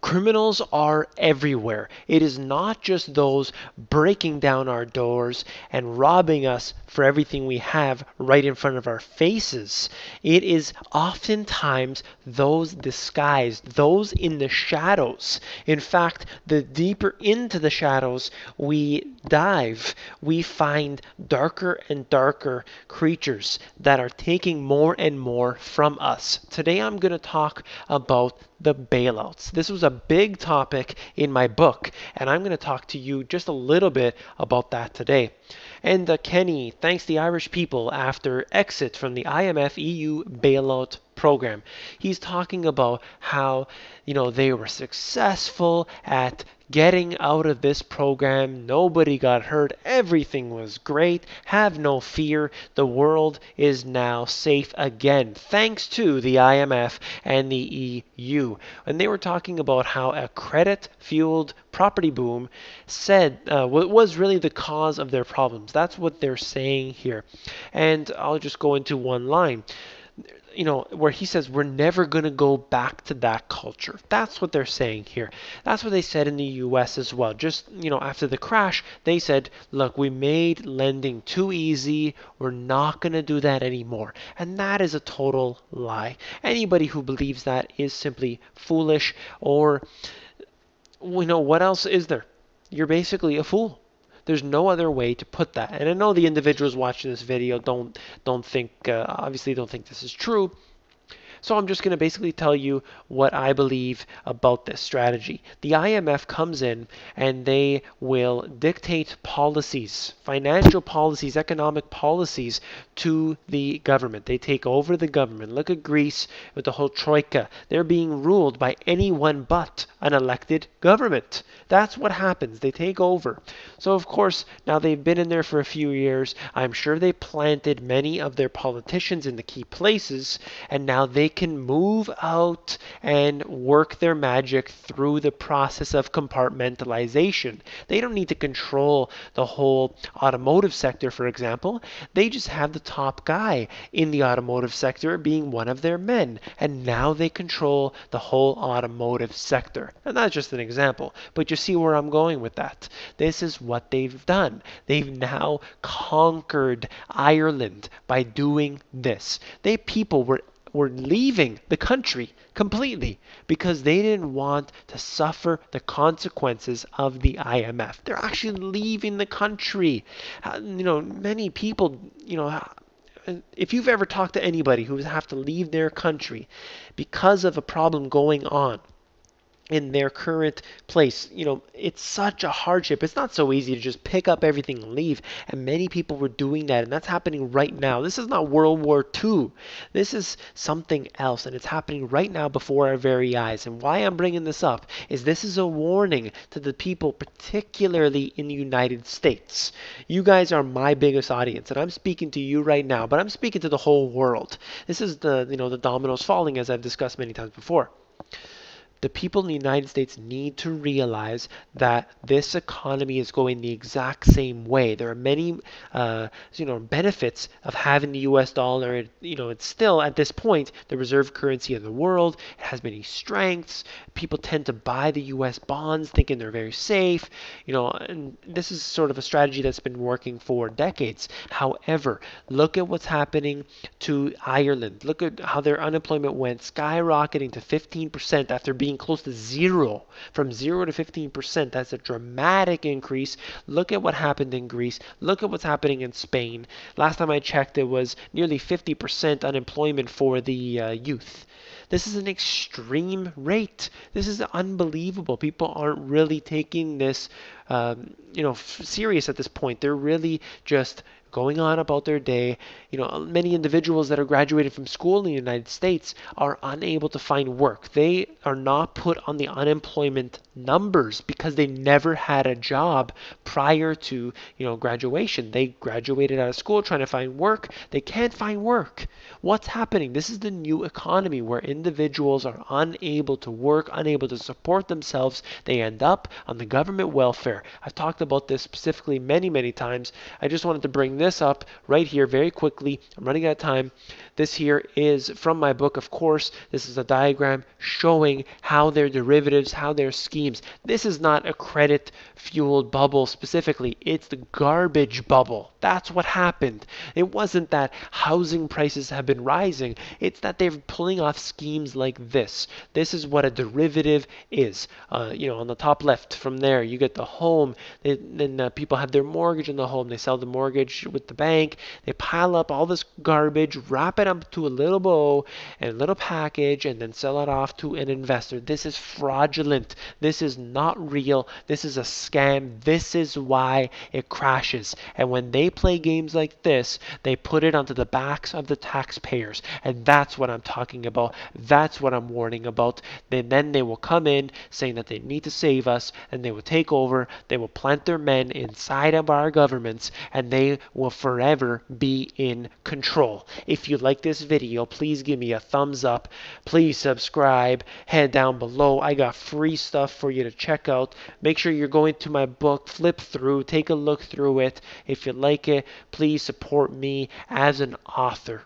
Criminals are everywhere. It is not just those breaking down our doors and robbing us for everything we have right in front of our faces. It is oftentimes those disguised, those in the shadows. In fact, the deeper into the shadows we dive, we find darker and darker creatures that are taking more and more from us. Today I'm going to talk about the bailouts. This was a big topic in my book, and I'm going to talk to you just a little bit about that today. Enda Kenny thanks the Irish people after exit from the IMF-EU bailout program. He's talking about how, they were successful at getting out of this program. Nobody got hurt. Everything was great. Have no fear. The world is now safe again, thanks to the IMF and the EU. And they were talking about how a credit-fueled property boom was really the cause of their problems. That's what they're saying here. And I'll just go into one line. Where he says we're never going to go back to that culture. That's what they're saying here. That's what they said in the US as well. Just, after the crash, they said, look, we made lending too easy. We're not going to do that anymore. And that is a total lie. Anybody who believes that is simply foolish, or, what else is there? You're basically a fool. There's no other way to put that. And I know the individuals watching this video obviously don't think this is true. So I'm just going to basically tell you what I believe about this strategy. The IMF comes in and they will dictate policies, financial policies, economic policies to the government. They take over the government. Look at Greece with the whole troika. They're being ruled by anyone but an elected government. That's what happens. They take over. So of course, now they've been in there for a few years. I'm sure they planted many of their politicians in the key places, and now they can move out and work their magic through the process of compartmentalization. They don't need to control the whole automotive sector, for example. They just have the top guy in the automotive sector being one of their men, and now they control the whole automotive sector. And that's just an example, but you see where I'm going with that. This is what they've done. They've now conquered Ireland by doing this. People were leaving the country completely because they didn't want to suffer the consequences of the IMF. They're actually leaving the country. Many people, if you've ever talked to anybody who have to leave their country because of a problem going on in their current place, it's such a hardship. It's not so easy to just pick up everything and leave. And many people were doing that, and that's happening right now. This is not World War II. This is something else, and it's happening right now before our very eyes. And why I'm bringing this up is this is a warning to the people, particularly in the United States. You guys are my biggest audience, and I'm speaking to you right now, but I'm speaking to the whole world. This is the dominoes falling, as I've discussed many times before. The people in the United States need to realize that this economy is going the exact same way. There are many, benefits of having the U.S. dollar. It's still at this point the reserve currency of the world. It has many strengths. People tend to buy the U.S. bonds, thinking they're very safe. And this is sort of a strategy that's been working for decades. However, look at what's happening to Ireland. Look at how their unemployment went skyrocketing to 15% after being close to zero. From 0 to 15%, that's a dramatic increase. Look at what happened in Greece. Look at what's happening in Spain. Last time I checked, it was nearly 50% unemployment for the youth. This is an extreme rate. This is unbelievable. People aren't really taking this, serious at this point. They're really just going on about their day. Many individuals that are graduated from school in the United States are unable to find work. They are not put on the unemployment numbers because they never had a job prior to, graduation. They graduated out of school trying to find work. They can't find work. What's happening? This is the new economy where individuals are unable to work, unable to support themselves. They end up on the government welfare. I've talked about this specifically many, many times. I just wanted to bring this up right here very quickly. I'm running out of time. This here is from my book, of course. This is a diagram showing how their derivatives, how their schemes. This is not a credit-fueled bubble specifically. It's the garbage bubble. That's what happened. It wasn't that housing prices have been rising. It's that they're pulling off schemes like this. This is what a derivative is. On the top left from there, you get the home. Then people have their mortgage in the home. They sell the mortgage with the bank. They pile up all this garbage, wrap it up to a little bow and a little package, and then sell it off to an investor. This is fraudulent. This is not real. This is a scam. This is why it crashes. And when they play games like this, they put it onto the backs of the taxpayers. And that's what I'm talking about. That's what I'm warning about. Then they will come in saying that they need to save us, and they will take over. They will plant their men inside of our governments, and they will forever be in control. If you like this video, please give me a thumbs up. Please subscribe. Head down below. I got free stuff for you to check out. Make sure you're going to my book, flip through, take a look through it. If you like it, please support me as an author.